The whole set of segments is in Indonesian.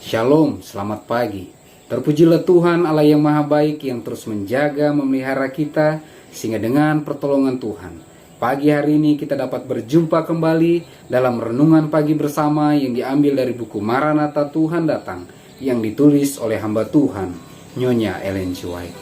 Shalom, selamat pagi. Terpujilah Tuhan Allah yang Maha Baik yang terus menjaga, memelihara kita, sehingga dengan pertolongan Tuhan, pagi hari ini kita dapat berjumpa kembali dalam renungan pagi bersama yang diambil dari buku Maranatha Tuhan Datang, yang ditulis oleh hamba Tuhan, Nyonya Ellen G. White.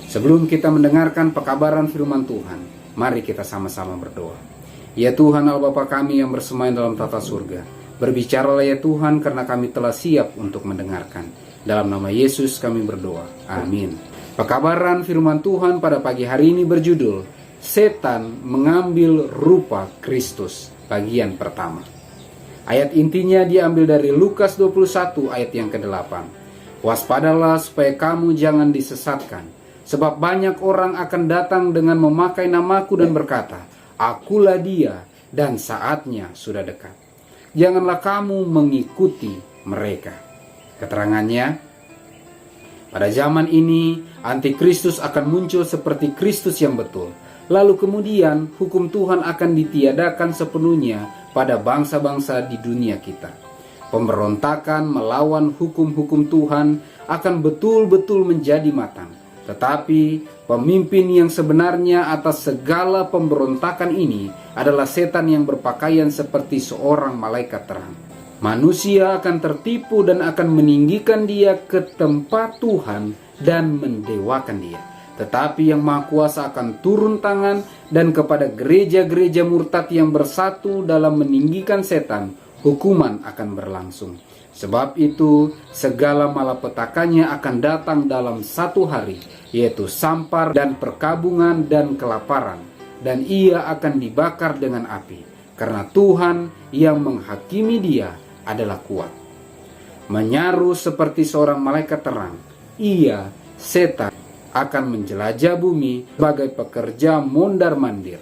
Sebelum kita mendengarkan pekabaran firman Tuhan, mari kita sama-sama berdoa. Ya Tuhan Allah Bapa kami yang bersemayam dalam tata surga, berbicaralah ya Tuhan, karena kami telah siap untuk mendengarkan. Dalam nama Yesus kami berdoa. Amin. Pekabaran firman Tuhan pada pagi hari ini berjudul Setan Mengambil Rupa Kristus, bagian pertama. Ayat intinya diambil dari Lukas 21 ayat yang ke-8. Waspadalah supaya kamu jangan disesatkan, sebab banyak orang akan datang dengan memakai namaku dan berkata, Akulah dia, dan saatnya sudah dekat. Janganlah kamu mengikuti mereka. Keterangannya, pada zaman ini antikristus akan muncul seperti Kristus yang betul. Lalu kemudian hukum Tuhan akan ditiadakan sepenuhnya pada bangsa-bangsa di dunia kita. Pemberontakan melawan hukum-hukum Tuhan akan betul-betul menjadi matang. Tetapi pemimpin yang sebenarnya atas segala pemberontakan ini adalah setan yang berpakaian seperti seorang malaikat terang. Manusia akan tertipu dan akan meninggikan dia ke tempat Tuhan dan mendewakan dia. Tetapi yang Maha Kuasa akan turun tangan, dan kepada gereja-gereja murtad yang bersatu dalam meninggikan setan, hukuman akan berlangsung. Sebab itu segala malapetakannya akan datang dalam satu hari, yaitu sampar dan perkabungan dan kelaparan, dan ia akan dibakar dengan api, karena Tuhan yang menghakimi dia adalah kuat. Menyaru seperti seorang malaikat terang, ia, setan, akan menjelajah bumi sebagai pekerja mondar-mandir.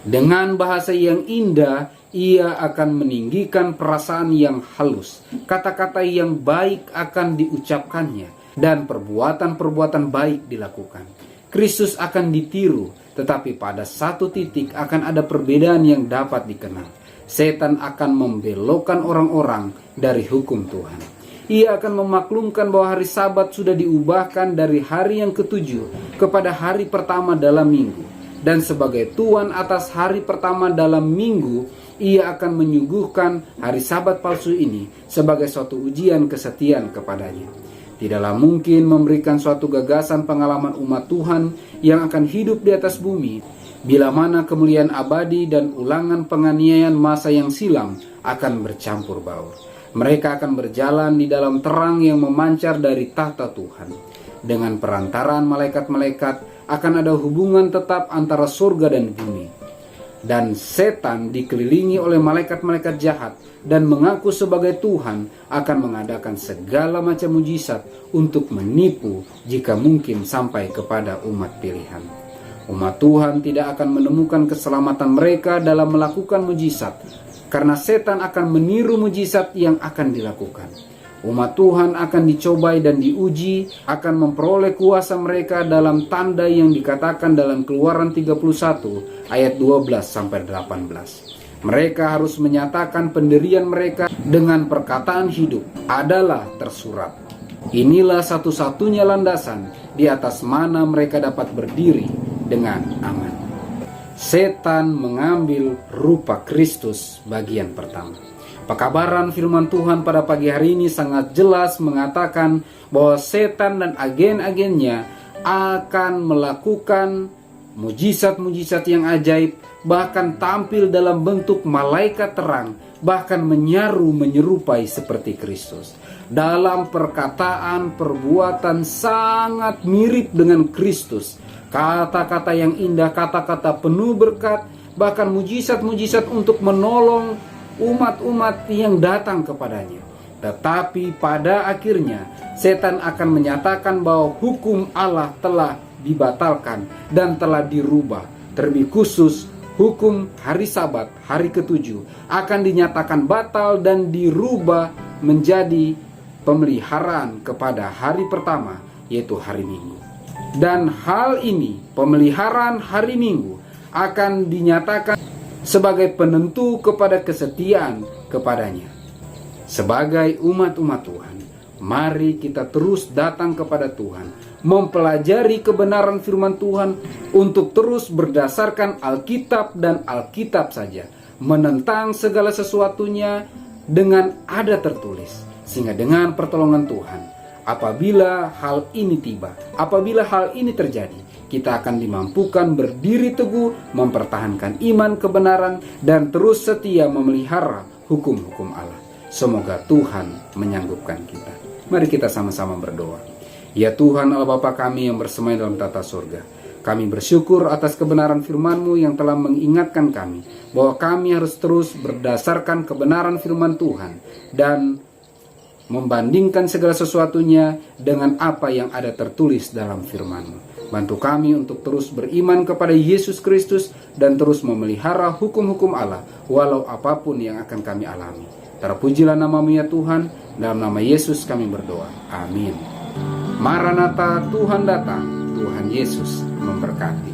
Dengan bahasa yang indah, ia akan meninggikan perasaan yang halus, kata-kata yang baik akan diucapkannya, dan perbuatan-perbuatan baik dilakukan. Kristus akan ditiru, tetapi pada satu titik akan ada perbedaan yang dapat dikenal. Setan akan membelokkan orang-orang dari hukum Tuhan. Ia akan memaklumkan bahwa hari Sabat sudah diubahkan dari hari yang ke-7 kepada hari pertama dalam minggu. Dan sebagai Tuhan atas hari pertama dalam minggu, ia akan menyuguhkan hari Sabat palsu ini sebagai suatu ujian kesetiaan kepadanya. Tidaklah mungkin memberikan suatu gagasan pengalaman umat Tuhan yang akan hidup di atas bumi, bila mana kemuliaan abadi dan ulangan penganiayaan masa yang silam akan bercampur baur. Mereka akan berjalan di dalam terang yang memancar dari tahta Tuhan. Dengan perantaraan malaikat-malaikat akan ada hubungan tetap antara surga dan bumi. Dan setan dikelilingi oleh malaikat-malaikat jahat dan mengaku sebagai Tuhan akan mengadakan segala macam mujizat untuk menipu jika mungkin sampai kepada umat pilihan. Umat Tuhan tidak akan menemukan keselamatan mereka dalam melakukan mujizat, karena setan akan meniru mujizat yang akan dilakukan. Umat Tuhan akan dicobai dan diuji, akan memperoleh kuasa mereka dalam tanda yang dikatakan dalam Keluaran 31 ayat 12-18. Mereka harus menyatakan pendirian mereka dengan perkataan hidup adalah tersurat. Inilah satu-satunya landasan di atas mana mereka dapat berdiri dengan aman. Setan mengambil rupa Kristus, bagian pertama. Pekabaran firman Tuhan pada pagi hari ini sangat jelas mengatakan bahwa setan dan agen-agennya akan melakukan mujizat-mujizat yang ajaib, bahkan tampil dalam bentuk malaikat terang, bahkan menyaru menyerupai seperti Kristus. Dalam perkataan, perbuatan sangat mirip dengan Kristus. Kata-kata yang indah, kata-kata penuh berkat, bahkan mujizat-mujizat untuk menolong umat-umat yang datang kepadanya. Tetapi pada akhirnya setan akan menyatakan bahwa hukum Allah telah dibatalkan dan telah dirubah. Terlebih khusus hukum hari Sabat, hari ke-7 akan dinyatakan batal dan dirubah menjadi pemeliharaan kepada hari pertama, yaitu hari Minggu. Dan hal ini, pemeliharaan hari Minggu, akan dinyatakan sebagai penentu kepada kesetiaan kepadanya. Sebagai umat-umat Tuhan, Mari kita terus datang kepada Tuhan, mempelajari kebenaran firman Tuhan untuk terus berdasarkan Alkitab dan Alkitab saja, menentang segala sesuatunya dengan ada tertulis. Sehingga dengan pertolongan Tuhan, apabila hal ini tiba, apabila hal ini terjadi, kita akan dimampukan berdiri teguh, mempertahankan iman kebenaran, dan terus setia memelihara hukum-hukum Allah. Semoga Tuhan menyanggupkan kita. Mari kita sama-sama berdoa. Ya Tuhan Allah Bapa kami yang bersemayam dalam tata surga, kami bersyukur atas kebenaran firman-Mu yang telah mengingatkan kami bahwa kami harus terus berdasarkan kebenaran firman Tuhan dan membandingkan segala sesuatunya dengan apa yang ada tertulis dalam firman-Mu. Bantu kami untuk terus beriman kepada Yesus Kristus dan terus memelihara hukum-hukum Allah walau apapun yang akan kami alami. Terpujilah nama-Mu ya Tuhan, dalam nama Yesus kami berdoa. Amin. Maranatha, Tuhan datang. Tuhan Yesus memberkati.